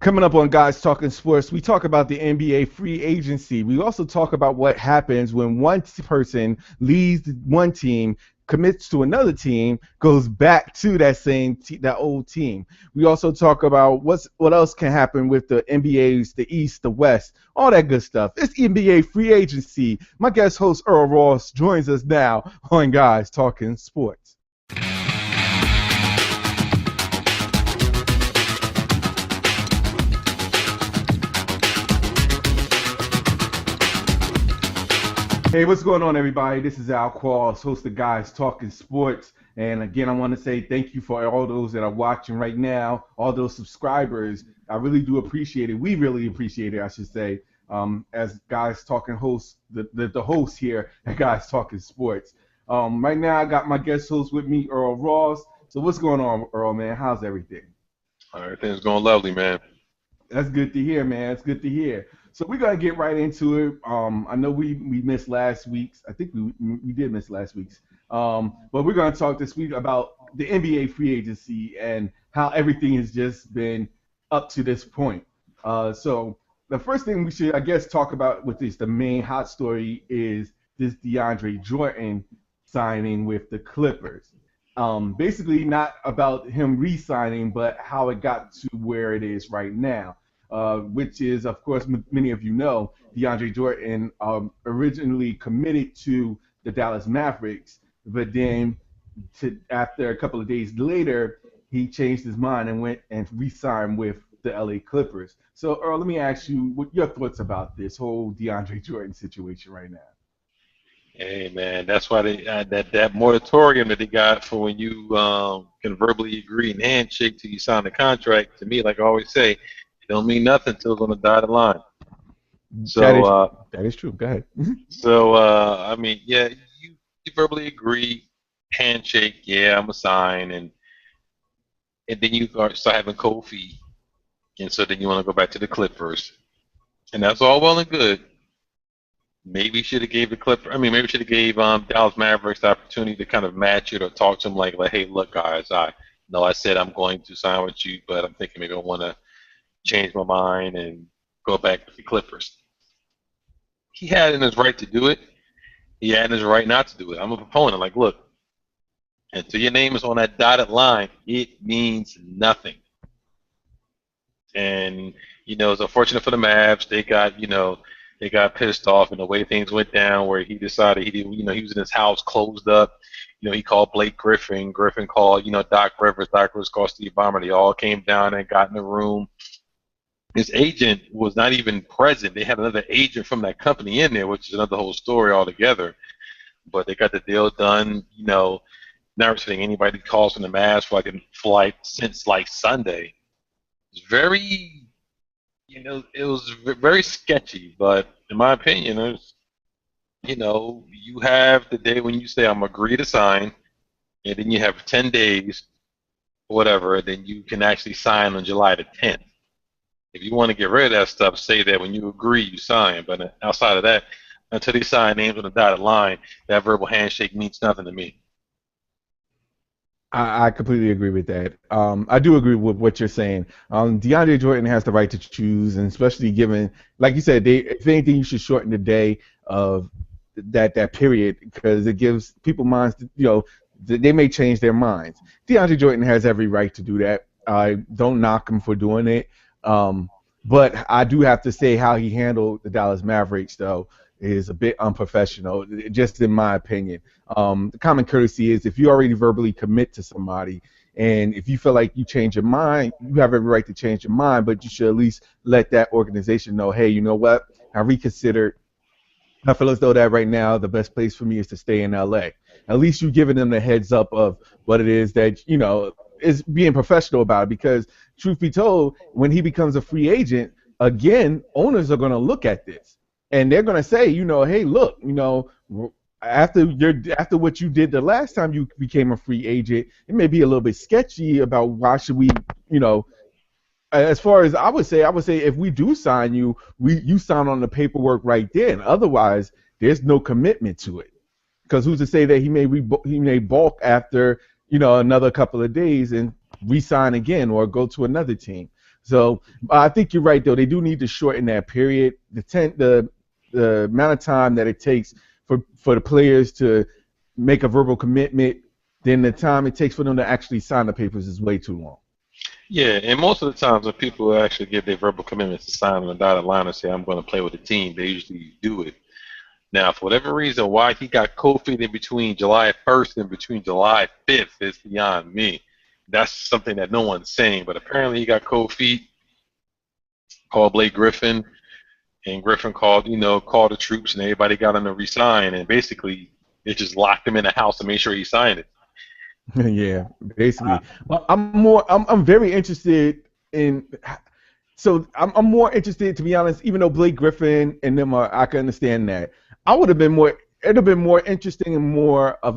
Coming up on Guys Talking Sports, we talk about the NBA free agency. We also talk about what happens when one person leaves one team, commits to another team, goes back to that old team. We also talk about what else can happen with the NBA's, the East, the West, all that good stuff. It's NBA free agency. My guest host Earl Ross joins us now on Guys Talking Sports. Hey, what's going on, everybody? This is Al Qualls, host of Guys Talking Sports. And again, I want to say thank you for all those that are watching right now, all those subscribers. I really do appreciate it. We really appreciate it, I should say, as Guys Talking hosts, the host here at Guys Talking Sports. Right now, I got my guest host with me, Earl Ross. So what's going on, Earl, man? How's everything? Everything's going lovely, man. That's good to hear, man. It's good to hear. So we're gonna get right into it. I know we missed last week's. I think we did miss last week's. But we're gonna talk this week about the NBA free agency and how everything has just been up to this point. So the first thing we should, I guess, talk about with this, the main hot story is this DeAndre Jordan signing with the Clippers. Basically, not about him re-signing, but how it got to where it is right now. Which is, of course, many of you know, DeAndre Jordan originally committed to the Dallas Mavericks, but then after a couple of days later, he changed his mind and went and re-signed with the LA Clippers. So, Earl, let me ask you what your thoughts about this whole DeAndre Jordan situation right now. Hey, man, that's why that moratorium that they got for when you can verbally agree and handshake till you sign the contract. To me, like I always say, it don't mean nothing till it's on the dotted line. That is true. Go ahead. I mean, yeah, you verbally agree, handshake, yeah, I'm a sign, and then you start having cold feet, and so then you want to go back to the Clippers, and that's all well and good. Maybe should have gave the Clipper. I mean, maybe should have gave Dallas Mavericks the opportunity to kind of match it or talk to them like, hey, look, guys, I know I said I'm going to sign with you, but I'm thinking maybe I want to change my mind and go back to the Clippers. He had in his right to do it. He had in his right not to do it. I'm a proponent. Like, look, until your name is on that dotted line, it means nothing. And it's unfortunate for the Mavs. They got pissed off, and the way things went down, where he decided he was in his house closed up. He called Blake Griffin. Griffin called Doc Rivers. Doc Rivers called Steve Ballmer. They all came down and got in the room. His agent was not even present. They had another agent from that company in there, which is another whole story altogether. But they got the deal done. Never seen anybody calls from the Mavs for like a flight since like Sunday. It's very, it was very sketchy. But in my opinion, you have the day when you say I'm agree to sign, and then you have 10 days, whatever, and then you can actually sign on July the 10th. If you want to get rid of that stuff, say that when you agree, you sign. But outside of that, until they sign names on the dotted line, that verbal handshake means nothing to me. I completely agree with that. I do agree with what you're saying. DeAndre Jordan has the right to choose, and especially given, like you said, if anything, you should shorten the day of that period because it gives people minds. They may change their minds. DeAndre Jordan has every right to do that. I don't knock him for doing it. But I do have to say how he handled the Dallas Mavericks, though, is a bit unprofessional, just in my opinion. The common courtesy is if you already verbally commit to somebody, and if you feel like you change your mind, you have every right to change your mind, but you should at least let that organization know, hey, you know what? I reconsidered. I feel as though that right now the best place for me is to stay in LA. At least you're giving them the heads up of what it is that, is being professional about it because, truth be told, when he becomes a free agent, again, owners are going to look at this. And they're going to say, hey, look, after what you did the last time you became a free agent, it may be a little bit sketchy about why should we, as far as I would say if we do sign you, you sign on the paperwork right then. Otherwise, there's no commitment to it. Because who's to say that he may balk after another couple of days and re-sign again or go to another team. So I think you're right though. They do need to shorten that period. The amount of time that it takes for the players to make a verbal commitment, then the time it takes for them to actually sign the papers is way too long. Yeah, and most of the times when people actually give their verbal commitments to sign on the dotted line and say, I'm going to play with the team, they usually do it. Now, for whatever reason, why he got cold feet in between July 1st and between July 5th is beyond me. That's something that no one's saying, but apparently he got cold feet, called Blake Griffin, and Griffin called the troops, and everybody got him to resign, and basically it just locked him in the house and made sure he signed it. Yeah, basically. Well, I'm very interested in. So I'm more interested, to be honest. Even though Blake Griffin and them are, I can understand that. I would have been more. It'd have been more interesting and more of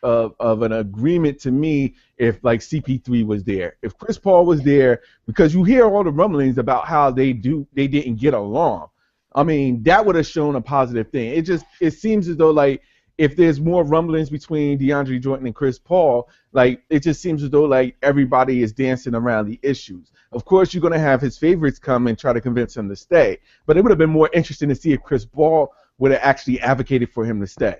of an agreement to me if like CP3 was there, if Chris Paul was there, because you hear all the rumblings about how they didn't get along. I mean, that would have shown a positive thing. It seems as though like if there's more rumblings between DeAndre Jordan and Chris Paul, like it just seems as though like everybody is dancing around the issues. Of course, you're going to have his favorites come and try to convince him to stay, but it would have been more interesting to see if Chris Paul would have actually advocated for him to stay.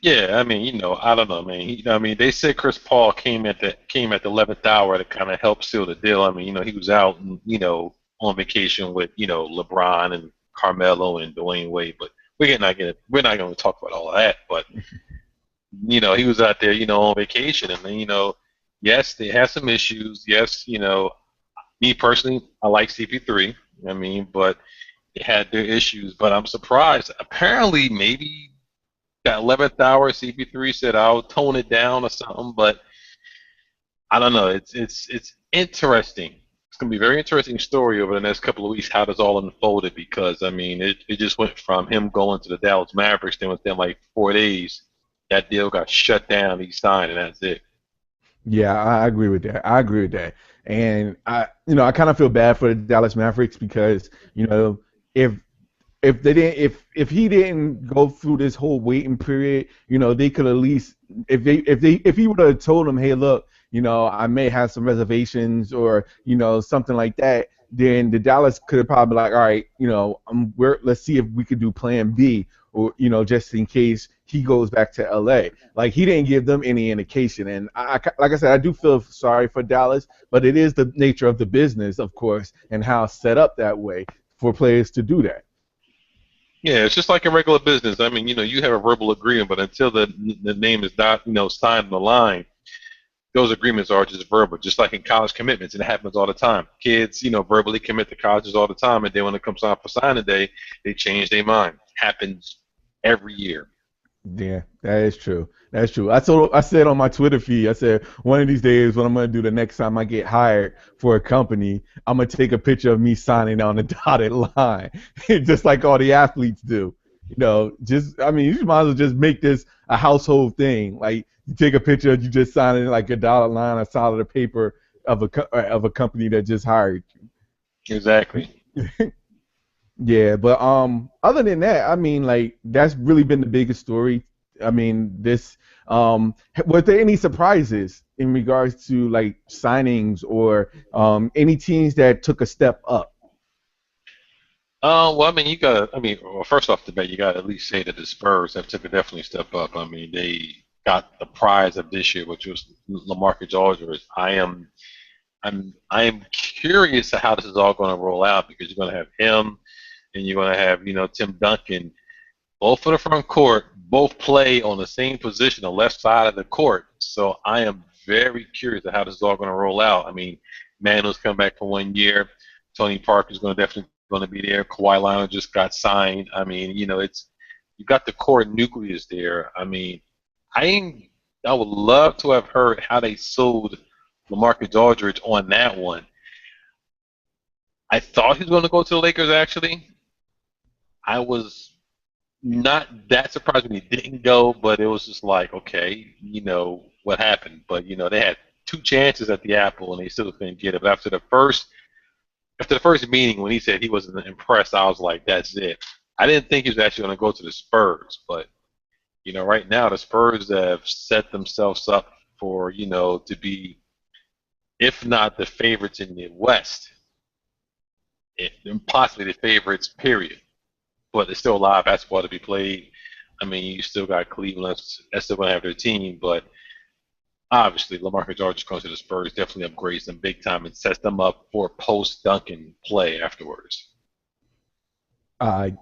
Yeah, I mean, I don't know, man. I mean, they said Chris Paul came at the 11th hour to kind of help seal the deal. I mean, he was out, on vacation with LeBron and Carmelo and Dwayne Wade, but we're not going to talk about all of that. But he was out there, on vacation, and then yes, they had some issues. Yes, me personally, I like CP3. I mean, but they had their issues. But I'm surprised. Apparently, maybe that 11th hour, CP3 said I'll tone it down or something. But I don't know. It's interesting. It's gonna be a very interesting story over the next couple of weeks how this all unfolded because I mean it just went from him going to the Dallas Mavericks, then within like 4 days, that deal got shut down, he signed, and that's it. Yeah, I agree with that. I agree with that. And I kind of feel bad for the Dallas Mavericks because, if if he didn't go through this whole waiting period, they could at least if he would have told him, hey, look, I may have some reservations or something like that, then the Dallas could have probably like, all right, let's see if we could do Plan B or just in case he goes back to LA. Like he didn't give them any indication, and like I said, I do feel sorry for Dallas, but it is the nature of the business, of course, and how it's set up that way for players to do that. Yeah, it's just like a regular business. I mean, you have a verbal agreement, but until the name is not, signed on the line, those agreements are just verbal, just like in college commitments, and it happens all the time. Kids, verbally commit to colleges all the time, and then when it comes time for signing day, they change their mind. Happens every year. Yeah, that is true. That's true. I said on my Twitter feed, I said one of these days what I'm gonna do the next time I get hired for a company, I'm gonna take a picture of me signing on the dotted line, just like all the athletes do. Just I mean, you might as well just make this a household thing. Like you take a picture of you just signing like a dotted line or solid of paper of a company that just hired Exactly. you. Yeah, but other than that, I mean, like that's really been the biggest story. I mean, this were there any surprises in regards to like signings or any teams that took a step up? Well, I mean, well, first off the bat, you got to at least say that the Spurs have took a definitely step up. I mean, they got the prize of this year, which was LaMarcus Aldridge. I am curious to how this is all going to roll out because you're going to have him and you're going to have, Tim Duncan, both for the front court, both play on the same position, the left side of the court. So I am very curious to how this is all going to roll out. I mean, Manuel's come back for 1 year. Tony Parker's going to definitely going to be there. Kawhi Leonard just got signed. I mean, you got the core nucleus there. I mean, I would love to have heard how they sold LaMarcus Aldridge on that one. I thought he was going to go to the Lakers actually. I was not that surprised when he didn't go, but it was just like, okay, what happened. But they had two chances at the Apple and they still couldn't get it. But after the first meeting when he said he wasn't impressed, I was like, that's it. I didn't think he was actually going to go to the Spurs, but right now the Spurs have set themselves up for to be, if not the favorites in the West. and possibly the favorites. Period. But there's still a lot of basketball to be played. I mean, you still got Cleveland that's still going to have their team, but obviously LaMarcus Aldridge comes to the Spurs, definitely upgrades them big time and sets them up for post Duncan play afterwards.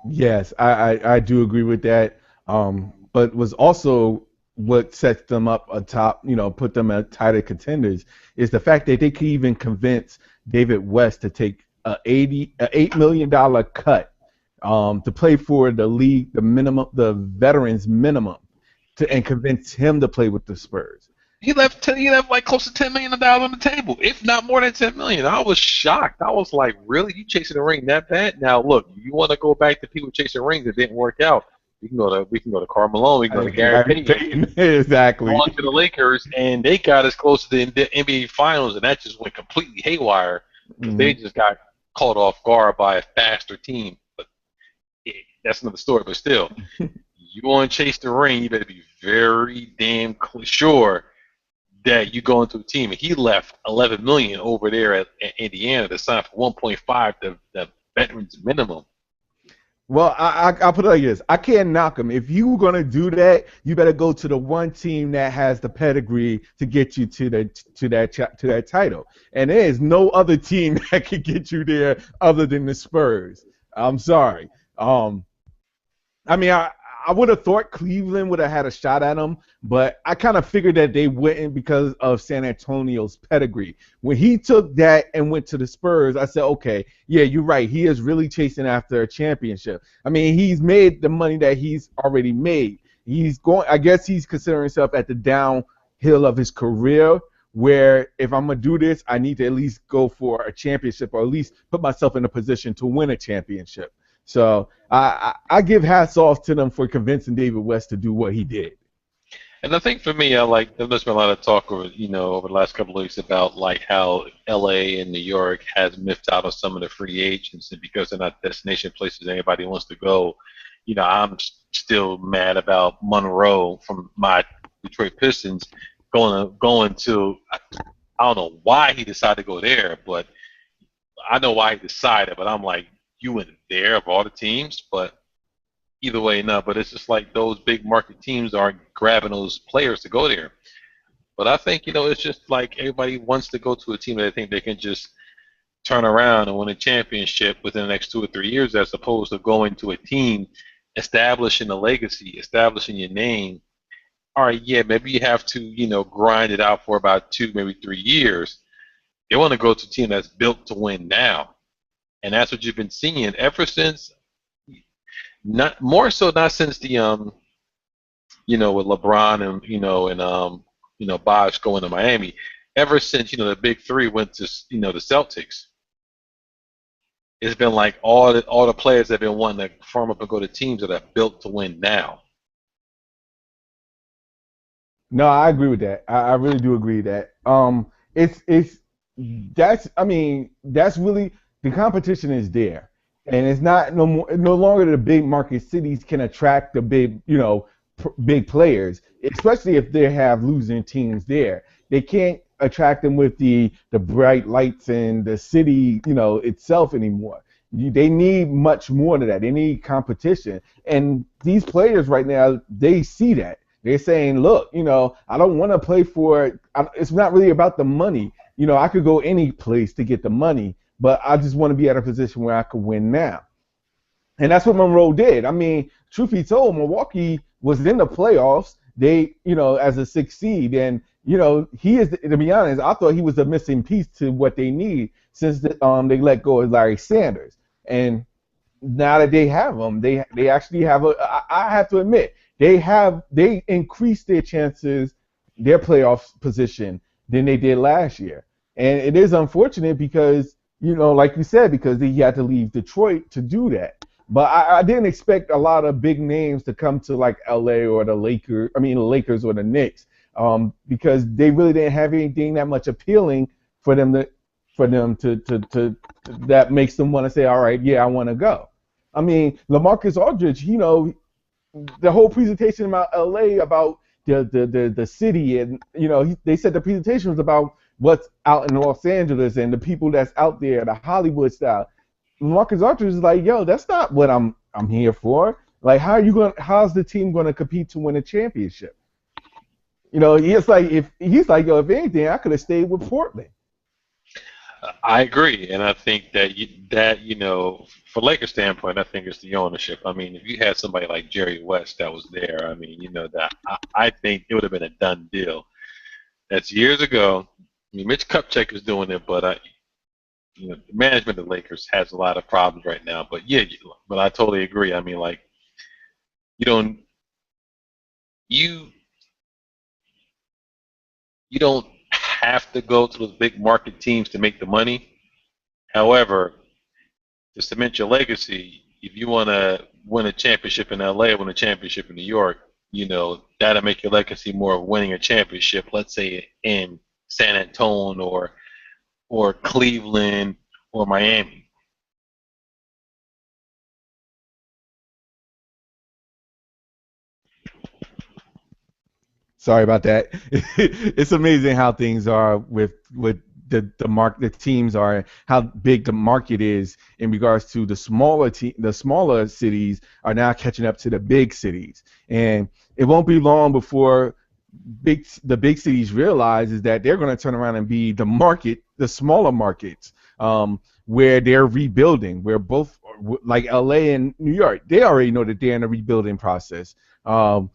Yes, I do agree with that. But was also what sets them up atop, put them at tighter contenders is the fact that they could even convince David West to take a $8 million cut to play for the league, the minimum, the veterans minimum, and convince him to play with the Spurs. He left like close to $10 million on the table, if not more than 10 million. I was shocked. I was like, really? You chasing the ring that bad? Now look, you want to go back to people chasing rings that didn't work out. We can go to Karl Malone, we can go to Gary Payton, Exactly. on to the Lakers, and they got us close to the NBA Finals, and that just went completely haywire because they Mhm. just got caught off guard by a faster team. But that's another story. But still, you want to chase the ring, you better be very damn sure that you go into a team. And he left 11 million over there at Indiana to sign for 1.5, the veterans minimum. Well, I'll put it like this: I can't knock him. If you were gonna do that, you better go to the one team that has the pedigree to get you to that title. And there is no other team that could get you there other than the Spurs. I'm sorry. I mean, I would have thought Cleveland would have had a shot at him, but I kind of figured that they wouldn't because of San Antonio's pedigree. When he took that and went to the Spurs, I said, okay, yeah, you're right. He is really chasing after a championship. I mean, he's made the money that he's already made. He's going. I guess he's considering himself at the downhill of his career. Where if I'm gonna do this, I need to at least go for a championship, or at least put myself in a position to win a championship. So I give hats off to them for convincing David West to do what he did. And I think for me, I like there's been a lot of talk over the last couple of weeks about like how LA and New York has missed out on some of the free agents, and because they're not destination places anybody wants to go. I'm still mad about Monroe from my Detroit Pistons going to. I don't know why he decided to go there, but I know why he decided. But I'm like, you went there of all the teams, but either way, no. But it's just like those big market teams aren't grabbing those players to go there. But I think it's just like everybody wants to go to a team that they think they can just turn around and win a championship within the next 2 or 3 years, as opposed to going to a team, establishing a legacy, establishing your name. All right, yeah, maybe you have to grind it out for about 2, maybe 3 years. They want to go to a team that's built to win now, and that's what you've been seeing ever since. Not more so, not since the with LeBron and Bosh going to Miami. Ever since the big three went to the Celtics, it's been like all the players that have been wanting to form up and go to teams that are built to win now. No, I agree with that. I really do agree with that. It's that's I mean that's really the competition is there, and it's not no longer the big market cities can attract the big big players, especially if they have losing teams there. They can't attract them with the bright lights and the city itself anymore. They need much more than that. They need competition, and these players right now they see that. They're saying, look, I don't want to play for. It's not really about the money. I could go any place to get the money, but I just want to be at a position where I could win now. And that's what Monroe did. I mean, truth be told, Milwaukee was in the playoffs. They, as a sixth seed, and he is. To be honest, I thought he was the missing piece to what they need since they let go of Larry Sanders. And now that they have him, they actually have a. I have to admit, they increased their chances, their playoff position than they did last year. And it is unfortunate because like you said, because he had to leave Detroit to do that. But I didn't expect a lot of big names to come to like LA or the Lakers. I mean, the Lakers or the Knicks, because they really didn't have anything that much appealing for them to that makes them want to say, all right, yeah, I want to go. I mean, LaMarcus Aldridge, the whole presentation about LA, about the city, and they said the presentation was about what's out in Los Angeles and the people that's out there, the Hollywood style. Marcus Arthur is like, yo, that's not what I'm here for. Like, how's the team gonna compete to win a championship? He's like, yo, if anything, I could have stayed with Portland. I agree, and I think that for Lakers standpoint, I think it's the ownership. I mean, if you had somebody like Jerry West that was there, I mean, that I think it would have been a done deal. That's years ago. I mean, Mitch Kupchak is doing it, but the management of the Lakers has a lot of problems right now. But yeah, but I totally agree. I mean, like, you don't you you don't have to go to those big market teams to make the money. However, to cement your legacy, if you want to win a championship in LA, win a championship in New York, that'll make your legacy more of winning a championship. Let's say in San Antonio or Cleveland or Miami. Sorry about that. It's amazing how things are with the teams are, how big the market is in regards to the smaller cities are now catching up to the big cities, and it won't be long before the big cities realize is that they're going to turn around and be the smaller markets, where they're rebuilding, where both, like LA and New York, they already know that they're in a rebuilding process. To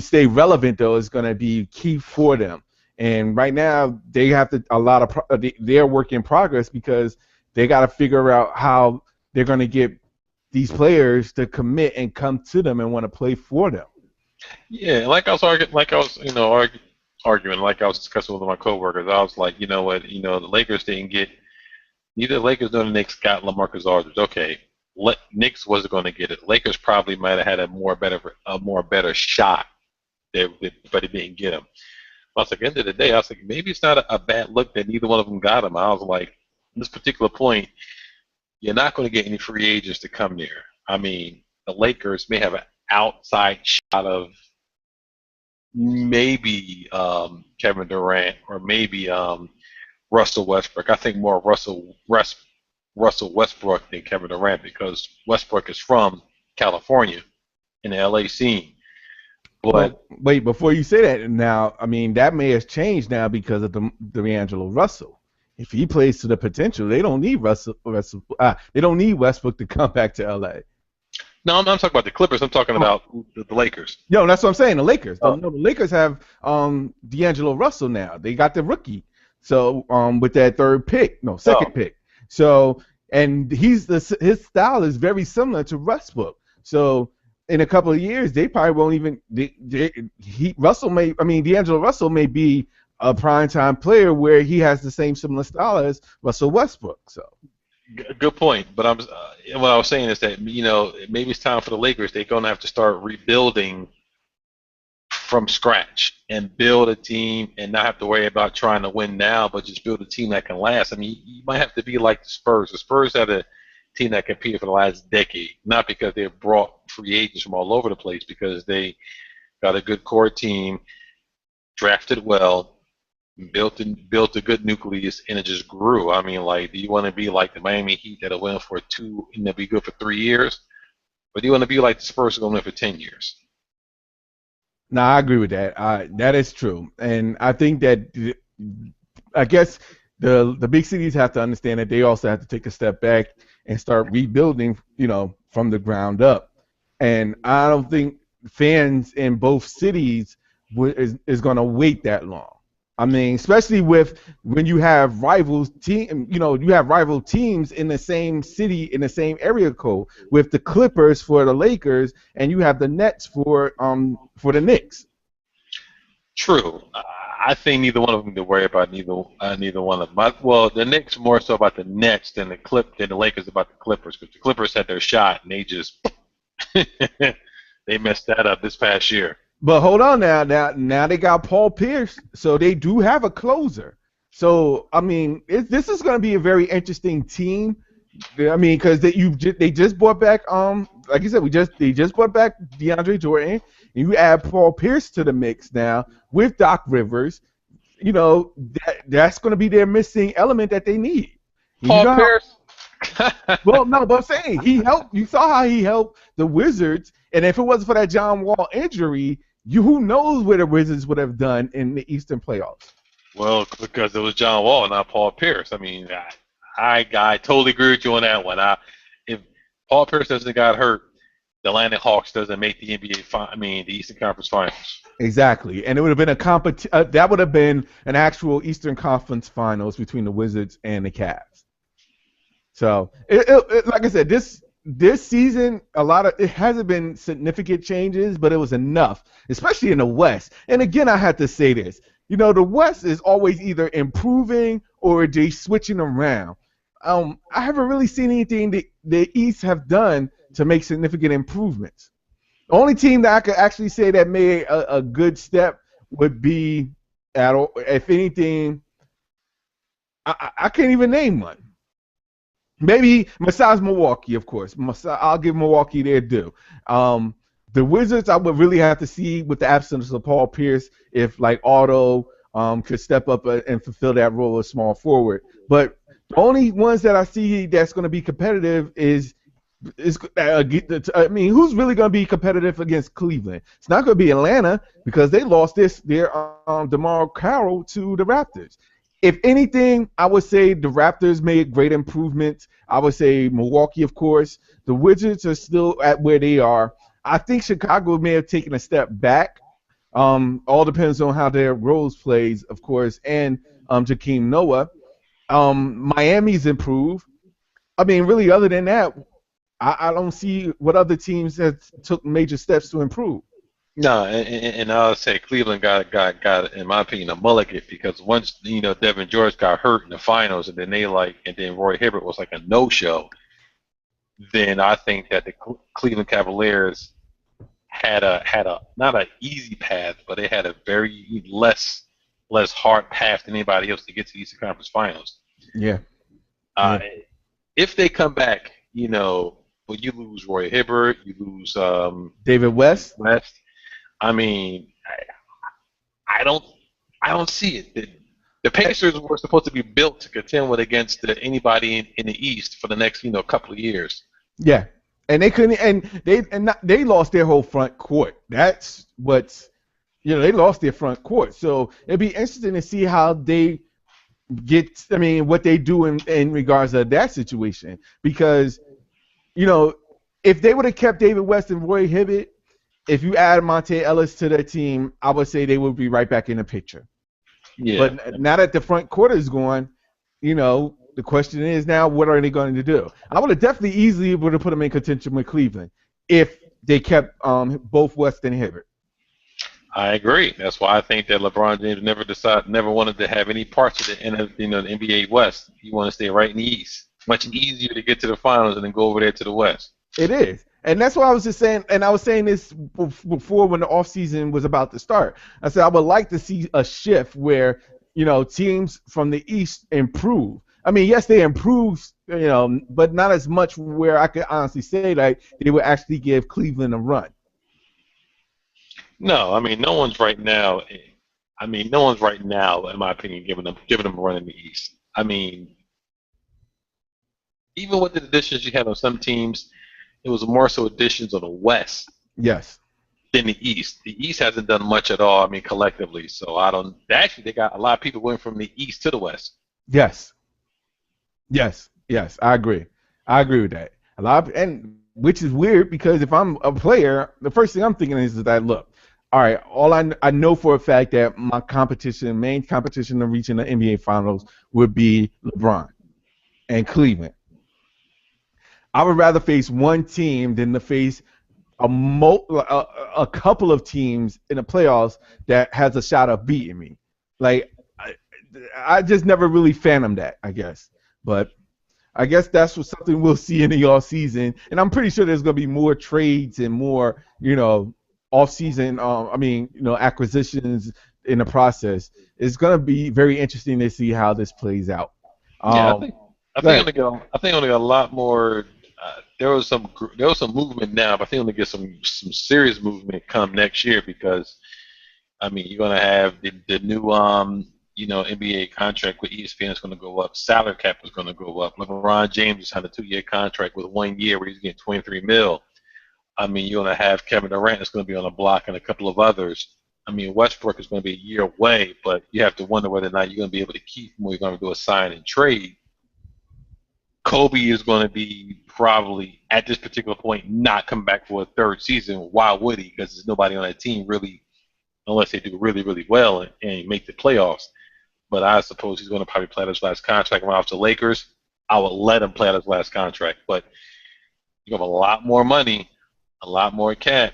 stay relevant, though, is going to be key for them. And right now, they have to they're work in progress because they got to figure out how they're going to get these players to commit and come to them and want to play for them. Yeah, like I was arguing, like I was discussing with my coworkers. I was like, you know what, the Lakers didn't get neither the Lakers nor the Knicks got LaMarcus Aldridge. Okay, Knicks wasn't going to get it. Lakers probably might have had a more better shot, but it didn't get him. I was like, at the end of the day, I was like, maybe it's not a bad look that neither one of them got him. I was like, at this particular point, you're not going to get any free agents to come there. I mean, the Lakers may have an outside shot of maybe Kevin Durant or maybe Russell Westbrook. I think more Russell Westbrook than Kevin Durant because Westbrook is from California in the LA scene. But Well, wait, before you say that, now, I mean, that may have changed now because of D'Angelo Russell. If he plays to the potential, they don't need they don't need Westbrook to come back to LA. no, I'm not talking about the Clippers. I'm talking about the Lakers. No, that's what I'm saying. The Lakers. Oh. No, the Lakers have D'Angelo Russell now. They got the rookie. So with that second pick. So and his style is very similar to Westbrook. So in a couple of years, they probably won't even. D'Angelo Russell may be a primetime player where he has the same similar style as Russell Westbrook. So Good point. But what I was saying is that maybe it's time for the Lakers. They're going to have to start rebuilding from scratch and build a team and not have to worry about trying to win now, but just build a team that can last. I mean, you might have to be like the Spurs. The Spurs had a team that competed for the last decade, not because they brought free agents from all over the place, because they got a good core team, drafted well, built a good nucleus, and it just grew. I mean, like, do you want to be like the Miami Heat that'll win for 2 and they'll be good for 3 years, or do you want to be like the Spurs who are going to win for 10 years? no, I agree with that. That is true, and I think that I guess the big cities have to understand that they also have to take a step back and start rebuilding, from the ground up. And I don't think fans in both cities is going to wait that long. I mean, especially when you have you have rival teams in the same city in the same area code, with the Clippers for the Lakers and you have the Nets for the Knicks. True. I think neither one of them to worry about neither one of them. Well, the Knicks more so about the Nets than the Lakers about the Clippers, because the Clippers had their shot and they just they messed that up this past year. But hold on now they got Paul Pierce, so they do have a closer. So I mean, this is going to be a very interesting team. I mean, because they just brought back like you said, they just brought back DeAndre Jordan, and you add Paul Pierce to the mix now with Doc Rivers. That's going to be their missing element that they need. Paul Pierce. Well, no, but I'm saying he helped. You saw how he helped the Wizards, and if it wasn't for that John Wall injury, who knows what the Wizards would have done in the Eastern playoffs? Well, because it was John Wall, not Paul Pierce. I mean, I totally agree with you on that one. If Paul Pierce doesn't got hurt, the Atlanta Hawks doesn't make the the Eastern Conference Finals. Exactly, and it would have been that would have been an actual Eastern Conference Finals between the Wizards and the Cavs. So, like I said, this season, it hasn't been significant changes, but it was enough, especially in the West. And again, I have to say this: the West is always either improving or they switching around. I haven't really seen anything the East have done to make significant improvements. The only team that I could actually say that made a good step would be, if anything, I can't even name one. Maybe besides Milwaukee, of course. I'll give Milwaukee their due. The Wizards, I would really have to see with the absence of Paul Pierce if like Otto could step up and fulfill that role of small forward. But the only ones that I see that's going to be competitive is I mean, who's really going to be competitive against Cleveland? It's not going to be Atlanta because they lost their DeMar Carroll to the Raptors. If anything, I would say the Raptors made great improvements. I would say Milwaukee, of course. The Wizards are still at where they are. I think Chicago may have taken a step back. All depends on how their Rose plays, of course, and Jakeem Noah. Miami's improved. I mean, really, other than that, I don't see what other teams that took major steps to improve. No, and I'll say Cleveland got in my opinion a mulligan because once Devin George got hurt in the finals and then Roy Hibbert was like a no-show, then I think that the Cleveland Cavaliers had a not an easy path, but they had a very less hard path than anybody else to get to the Eastern Conference Finals. Yeah. If they come back, but you lose Roy Hibbert, you lose David West. I mean, I don't see it. The Pacers were supposed to be built to contend with against anybody in the East for the next couple of years. Yeah, and they couldn't, they lost their whole front court. That's what's they lost their front court. So it'd be interesting to see how they what they do in regards to that situation because if they would have kept David West and Roy Hibbert, if you add Monte Ellis to their team, I would say they would be right back in the picture. Yeah. But now that the front court is gone, the question is now what are they going to do? I would have definitely easily would have put them in contention with Cleveland if they kept both West and Hibbert. I agree. That's why I think that LeBron James never wanted to have any parts of the NBA West. He wanted to stay right in the East. Much easier to get to the finals and then go over there to the West. It is. And that's what I was just saying, and I was saying this before when the offseason was about to start. I said I would like to see a shift where, teams from the East improve. I mean, yes, they improve, but not as much where I could honestly say that they would actually give Cleveland a run. No, I mean, no one's right now, in my opinion, giving them a run in the East. I mean, even with the additions you have on some teams, it was more so additions on the West. Yes. Than the East. The East hasn't done much at all, collectively. So they got a lot of people going from the East to the West. Yes. Yes. Yes. I agree. With that. Which is weird because if I'm a player, the first thing I'm thinking is that, look, all right, I know for a fact that my main competition to reaching the NBA Finals would be LeBron and Cleveland. I would rather face one team than to face a couple of teams in the playoffs that has a shot of beating me. Like, I just never really fathomed that, I guess. But I guess that's something we'll see in the off season, and I'm pretty sure there's going to be more trades and more, off season. Acquisitions in the process. It's going to be very interesting to see how this plays out. I think I'm gonna get a lot more. There was some movement now, but I think I'm gonna get some serious movement come next year because, you're gonna have the new NBA contract with ESPN is going to go up. Salary cap is going to go up. LeBron James just had a 2-year contract with 1 year where he's getting 23 mil. I mean, you're going to have Kevin Durant that's going to be on the block and a couple of others. I mean, Westbrook is going to be a year away, but you have to wonder whether or not you're going to be able to keep him or you're going to do a sign and trade. Kobe is going to be probably, at this particular point, not come back for a third season. Why would he? Because there's nobody on that team really, unless they do really, really well and make the playoffs. But I suppose he's going to probably play out his last contract around the Lakers. I would let him play out his last contract. But you have a lot more money, a lot more cap,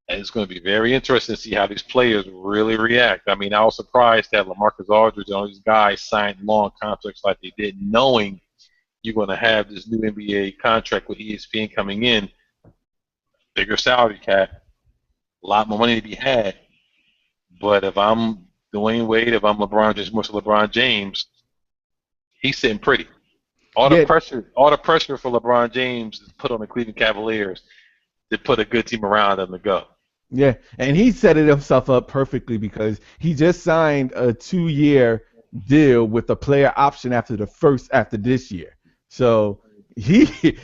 and it's going to be very interesting to see how these players really react. I mean, I was surprised that LaMarcus Aldridge and all these guys signed long contracts like they did, knowing you're going to have this new NBA contract with ESPN coming in, bigger salary cap, a lot more money to be had. But if I'm Dwayne Wade, if I'm LeBron James, most of LeBron James, he's sitting pretty. Yeah, All the pressure for LeBron James is put on the Cleveland Cavaliers to put a good team around them to go. yeah, and he set it himself up perfectly because he just signed a 2-year deal with a player option after this year. So he he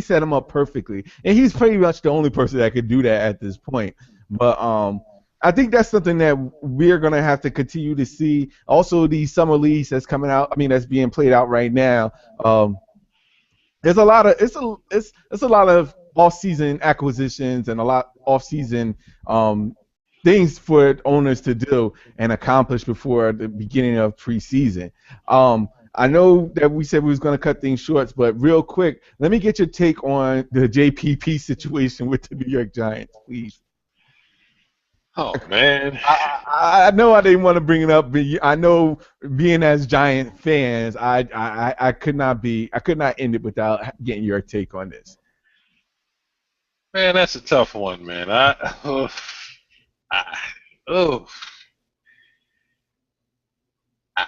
set him up perfectly, and he's pretty much the only person that could do that at this point. But I think that's something that we're gonna have to continue to see. Also, the summer leagues that's coming out. I mean, that's being played out right now. There's a lot of it's a lot of off-season acquisitions and a lot off-season things for owners to do and accomplish before the beginning of preseason. I know that we said we was going to cut things short, but real quick, let me get your take on the JPP situation with the New York Giants, please. Oh man, I know I didn't want to bring it up, but I know being as Giant fans, I could not end it without getting your take on this. man, that's a tough one, man. I oh, I,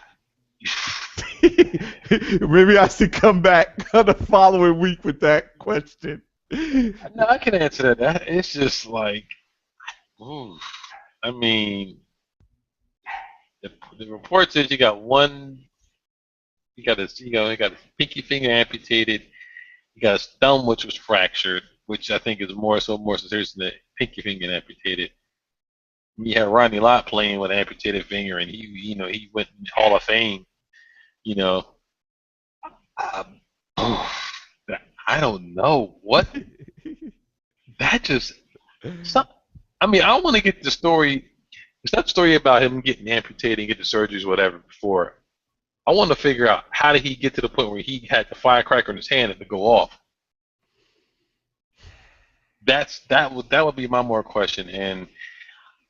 Maybe I should come back the following week with that question. no, I can answer that. It's just like, ooh, I mean, the report says you got his pinky finger amputated. You got his thumb, which was fractured, which I think is more serious than the pinky finger amputated. You had Ronnie Lott playing with an amputated finger, and he went in Hall of Fame. You know, um, I don't know what that just. Some, I mean, I want to get the story. It's not the story about him getting amputated and get the surgeries, whatever. Before I want to figure out how did he get to the point where he had the firecracker in his hand and to go off. That would be my more question. And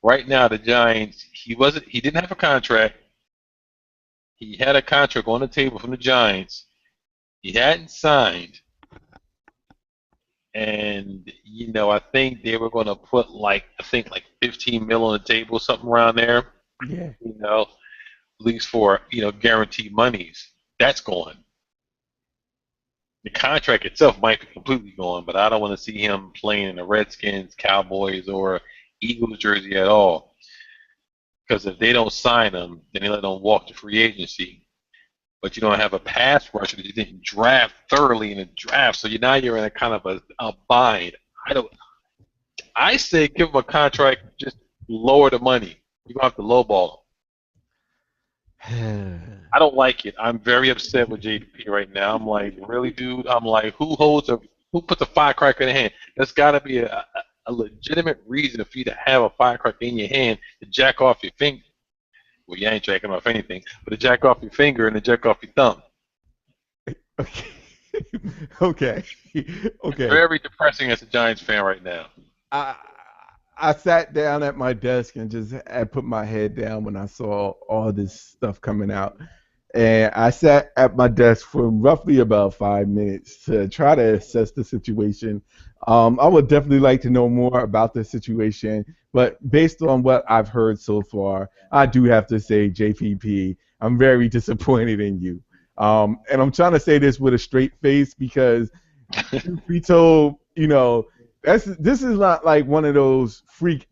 right now, the Giants, he didn't have a contract. He had a contract on the table from the Giants. He hadn't signed, and I think they were going to put like 15 mil on the table, something around there. Yeah. At least for guaranteed monies. That's gone. The contract itself might be completely gone, but I don't want to see him playing in the Redskins, Cowboys, or Eagles jersey at all. Because if they don't sign him, then they let him walk to free agency. But you don't have a pass rusher that you didn't draft thoroughly in the draft, so now you're in a kind of a bind. I say give him a contract, just lower the money. You don't have to lowball him. I don't like it. I'm very upset with JP right now. I'm like, really, dude? I'm like, who puts a firecracker in the hand? There's got to be a legitimate reason for you to have a firecracker in your hand to jack off your finger. Well, you ain't jacking off anything, but to jack off your finger and to jack off your thumb. Okay. Okay. It's Okay. very depressing as a Giants fan right now. I I sat down at my desk and just I put my head down when I saw all this stuff coming out. And I sat at my desk for roughly about 5 minutes to try to assess the situation. I would definitely like to know more about the situation, but based on what I've heard so far, I do have to say, JPP, I'm very disappointed in you. And I'm trying to say this with a straight face because truth be told, this is not like one of those freak.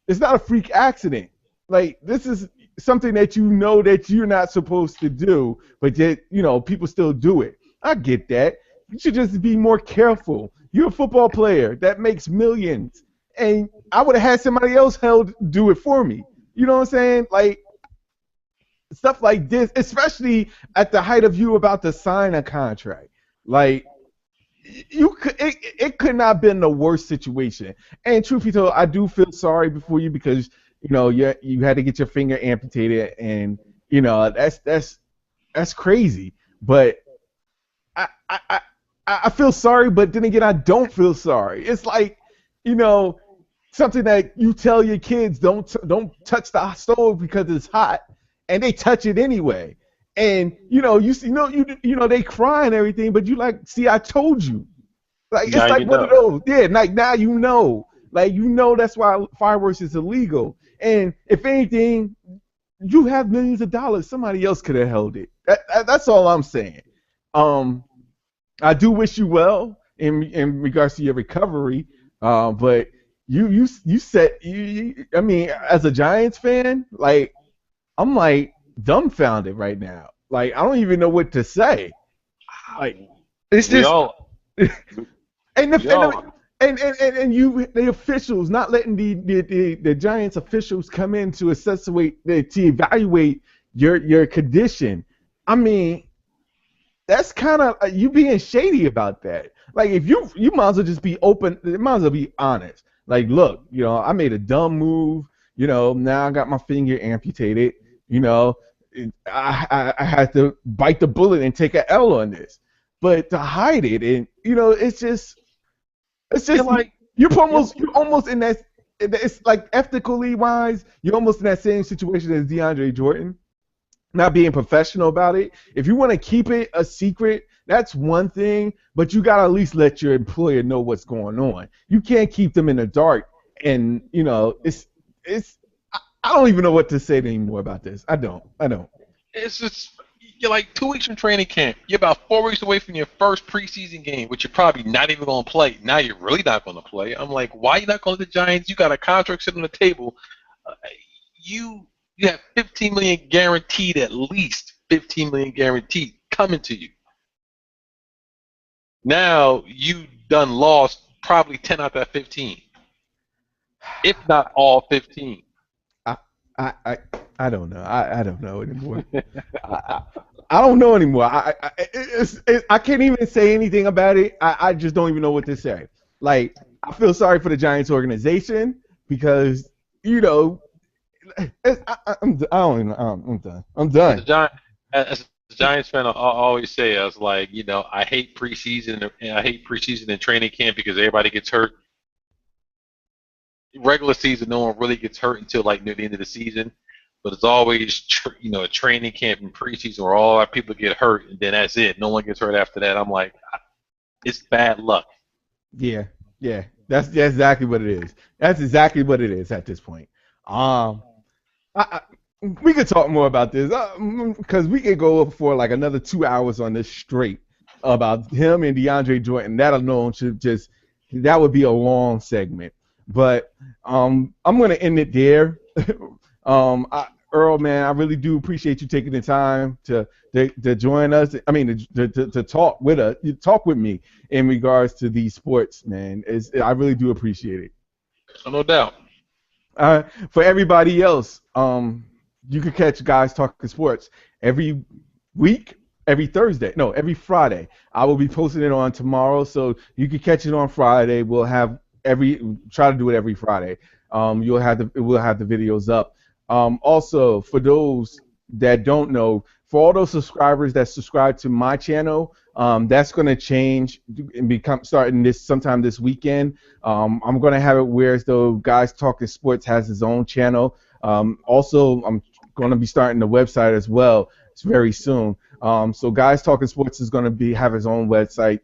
It's not a freak accident. Like this is something that you know that you're not supposed to do, but yet people still do it. I get that. You should just be more careful. You're a football player that makes millions, and I would have had somebody else held do it for me. You know what I'm saying? Like stuff like this, especially at the height of you about to sign a contract. Like it could not have been the worst situation. And truth be told, I do feel sorry for you because you had to get your finger amputated, and that's crazy. But I I I I feel sorry, but then again, I don't feel sorry. It's like you know something that you tell your kids don't touch the stove because it's hot, and they touch it anyway. And they cry and everything, but you like, see, I told you. Like Now it's like you one of know. those. Yeah, like now Like that's why fireworks is illegal. And if anything, you have millions of dollars. Somebody else could have held it. That's all I'm saying. Um, I do wish you well in regards to your recovery. But you said I mean, as a Giants fan, like I'm like dumbfounded right now. Like I don't even know what to say. Like it's We just all, and we all. the officials not letting the Giants officials come in to to evaluate your condition. I mean, that's kind of you being shady about that. Like if you might as well just be open. You might as well be honest. Like, look, I made a dumb move. Now I got my finger amputated. You know, I had to bite the bullet and take a L on this. But to hide it, and it's You're just like, you're, you're almost in that. It's like ethically wise, you're almost in that same situation as DeAndre Jordan, not being professional about it. If you want to keep it a secret, that's one thing, but you gotta at least let your employer know what's going on. You can't keep them in the dark, and it's. I don't even know what to say anymore about this. I don't. it's just, you're like 2 weeks from training camp. You're about 4 weeks away from your first preseason game, which you're probably not even going to play. Now you're really not going to play. I'm like, why are you not going to the Giants? You got a contract sitting on the table. Uh, you you have 15 million guaranteed, at least 15 million guaranteed coming to you. Now you done lost probably 10 out of that 15, if not all 15. I I I, I don't know. I don't know anymore. I, I don't know anymore. I can't even say anything about it. I just don't even know what to say. Like I feel sorry for the Giants organization because you know I'm done. I'm As a done. Giant, as a Giants fan, I always say, I was like, I hate preseason and I hate preseason and training camp because everybody gets hurt. Regular season, no one really gets hurt until like near the end of the season. But it's always, a training camp and preseason where all our people get hurt, and then that's it. No one gets hurt after that. I'm like, it's bad luck. Yeah, yeah. That's exactly what it is. That's exactly what it is at this point. Um, I, we could talk more about this because we could go for like another 2 hours on this straight about him and DeAndre Jordan. That alone should just that would be a long segment. But I'm gonna end it there. Earl, man, I really do appreciate you taking the time to join us. I mean, to talk with us, talk with me in regards to these sports, man. I really do appreciate it. No doubt. For everybody else, you can catch Guys Talking Sports every week, every Thursday. No, every Friday. I will be posting it on tomorrow, so you can catch it on Friday. We'll have try to do it every Friday. We'll have the videos up. Also, for those that don't know, for all those subscribers that subscribe to my channel, that's going to change and become starting sometime this weekend. I'm going to have it where as though Guys Talking Sports has his own channel. Also, I'm going to be starting the website as well. It's very soon. So Guys Talking Sports is going to have his own website.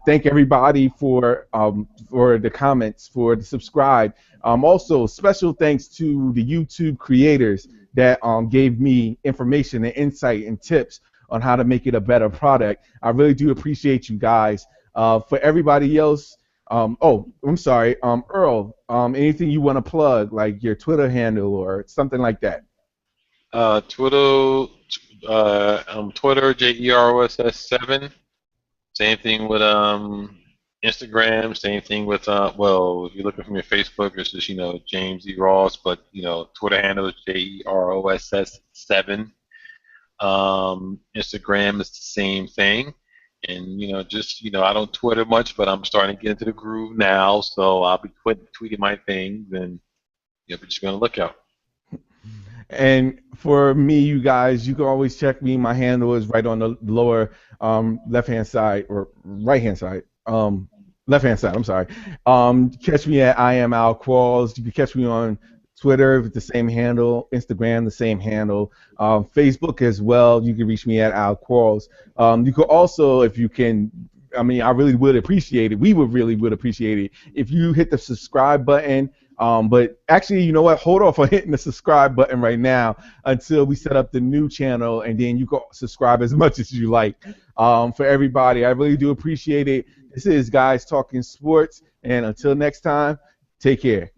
Thank everybody for the comments, for the subscribe. Also, special thanks to the YouTube creators that gave me information and insight and tips on how to make it a better product. I really do appreciate you guys. For everybody else, Oh, I'm sorry. Earl, anything you want to plug, like your Twitter handle or something like that? Twitter JEROSS7. Same thing with Instagram. Same thing with well, if you're looking from your Facebook, it's just James E Ross, but Twitter handle is JEROSS7. Instagram is the same thing, and just I don't Twitter much, but I'm starting to get into the groove now, so I'll be tweeting my things, and be just gonna look out. And for me, you guys, you can always check me. My handle is right on the lower left hand side or right hand side. Left hand side. I'm sorry. Catch me at I am Al Qualls. You can catch me on Twitter with the same handle, Instagram the same handle, Facebook as well. You can reach me at Al Qualls. You could also, if you can. I mean, I really would appreciate it. We would really would appreciate it if you hit the subscribe button. But actually, you know what? Hold off on hitting the subscribe button right now until we set up the new channel, and then you can subscribe as much as you like. For everybody, I really do appreciate it. This is Guys Talking Sports, and until next time, take care.